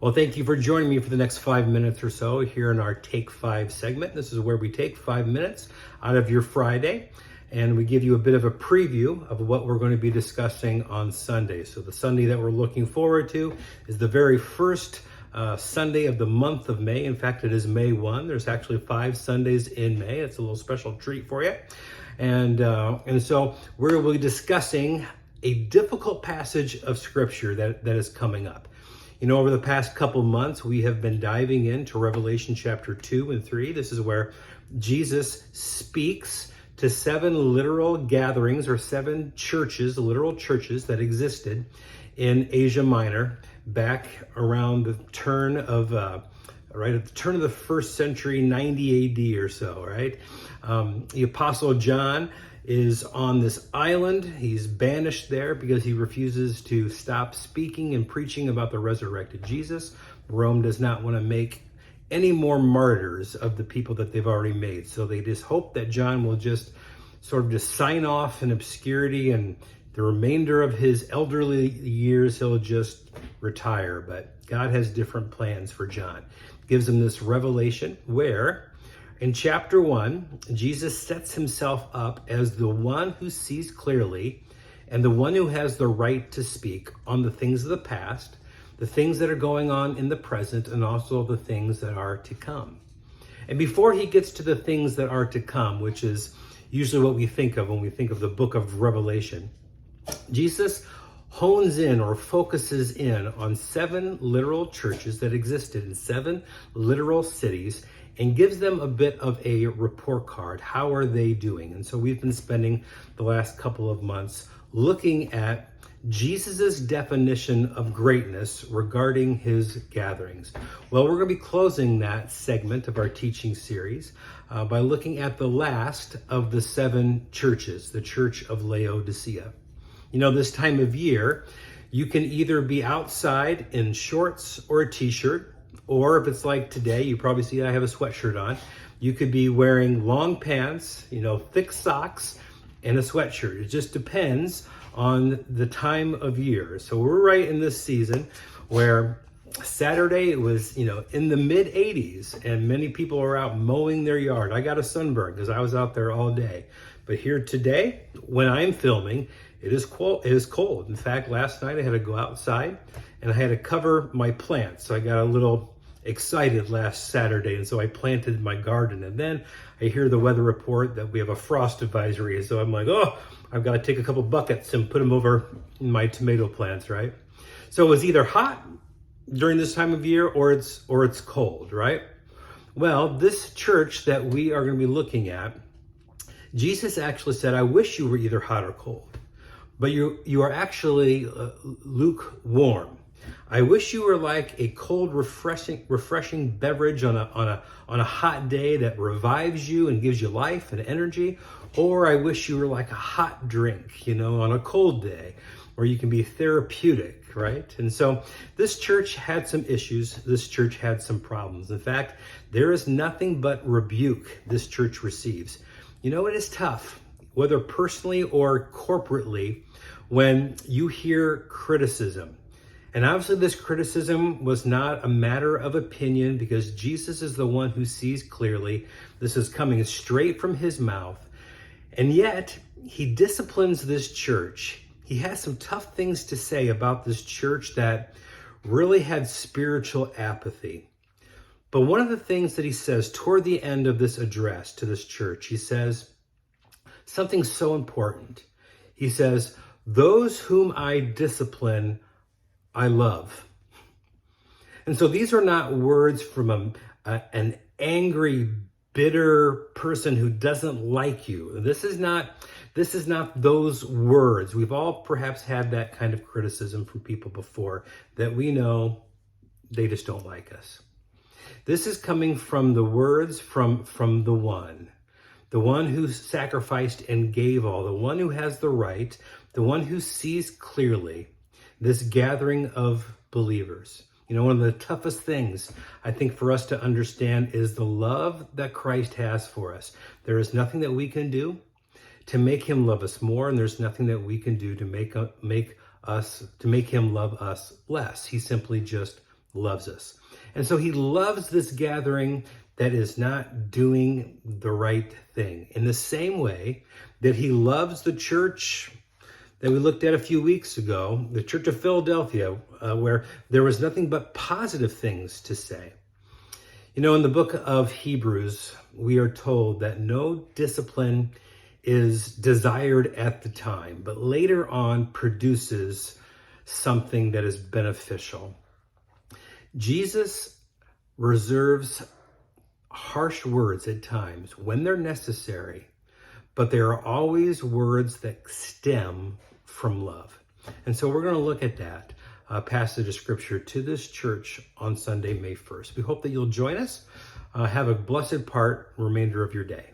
Well, thank you for joining me for the next 5 minutes or so here in our Take 5 segment. This is where we take 5 minutes out of your Friday and we give you a bit of a preview of what we're going to be discussing on Sunday. So the Sunday that we're looking forward to is the very first Sunday of the month of May. In fact, it is May 1. There's actually 5 Sundays in May. It's a little special treat for you. And so we're going to be discussing a difficult passage of Scripture that is coming up. You know, over the past couple months, we have been diving into Revelation chapter 2 and 3. This is where Jesus speaks to 7 literal gatherings or 7 churches, literal churches that existed in Asia Minor back around the turn of, right at the turn of the first century, 90 AD or so, right? The Apostle John is on this island. He's banished there because he refuses to stop speaking and preaching about the resurrected Jesus. Rome does not want to make any more martyrs of the people that they've already made. So they just hope that John will just sort of just sign off in obscurity, and the remainder of his elderly years, he'll just retire. But God has different plans for John. Gives him this revelation where in chapter 1, Jesus sets himself up as the one who sees clearly and the one who has the right to speak on the things of the past, the things that are going on in the present, and also the things that are to come. And before he gets to the things that are to come, which is usually what we think of when we think of the book of Revelation, Jesus hones in or focuses in on 7 literal churches that existed in 7 literal cities and gives them a bit of a report card. How are they doing? And so we've been spending the last couple of months looking at Jesus's definition of greatness regarding his gatherings. Well, we're going to be closing that segment of our teaching series by looking at the last of the 7 churches, the Church of Laodicea. You know, this time of year, you can either be outside in shorts or a t-shirt, or if it's like today, you probably see I have a sweatshirt on. You could be wearing long pants, you know, thick socks, and a sweatshirt. It just depends on the time of year. So we're right in this season where Saturday it was, you know, in the mid 80s, and many people are out mowing their yard. I got a sunburn because I was out there all day. But here today, when I'm filming, it is cold. It is cold. In fact, last night I had to go outside and I had to cover my plants. So I got a little excited last Saturday, and so I planted my garden. And then I hear the weather report that we have a frost advisory. So I'm like, oh, I've got to take a couple buckets and put them over my tomato plants, right? So it was either hot during this time of year or it's cold, right? Well, this church that we are going to be looking at, Jesus actually said, I wish you were either hot or cold, but you are actually lukewarm. I wish you were like a cold, refreshing beverage on a hot day that revives you and gives you life and energy, or I wish you were like a hot drink, you know, on a cold day where you can be therapeutic, right? And so this church had some issues. This church had some problems. In fact, there is nothing but rebuke this church receives. You know, it is tough, whether personally or corporately, when you hear criticism. And obviously this criticism was not a matter of opinion because Jesus is the one who sees clearly. This is coming straight from his mouth. And yet he disciplines this church. He has some tough things to say about this church that really had spiritual apathy. But one of the things that he says toward the end of this address to this church, he says something so important. He says, those whom I discipline, I love. And so these are not words from an angry, bitter person who doesn't like you. This is not those words. We've all perhaps had that kind of criticism from people before that we know they just don't like us. This is coming from the words from the one who sacrificed and gave all, the one who has the right, the one who sees clearly, this gathering of believers. You know, one of the toughest things I think for us to understand is the love that Christ has for us. There is nothing that we can do to make him love us more, and there's nothing that we can do to make him love us less. He simply just loves us. And so he loves this gathering that is not doing the right thing. In the same way that he loves the church that we looked at a few weeks ago, the Church of Philadelphia, where there was nothing but positive things to say. You know, in the book of Hebrews, we are told that no discipline is desired at the time, but later on produces something that is beneficial. Jesus reserves harsh words at times when they're necessary, but there are always words that stem from love. And so we're going to look at that passage of scripture to this church on Sunday, May 1st. We hope that you'll join us. Have a blessed remainder of your day.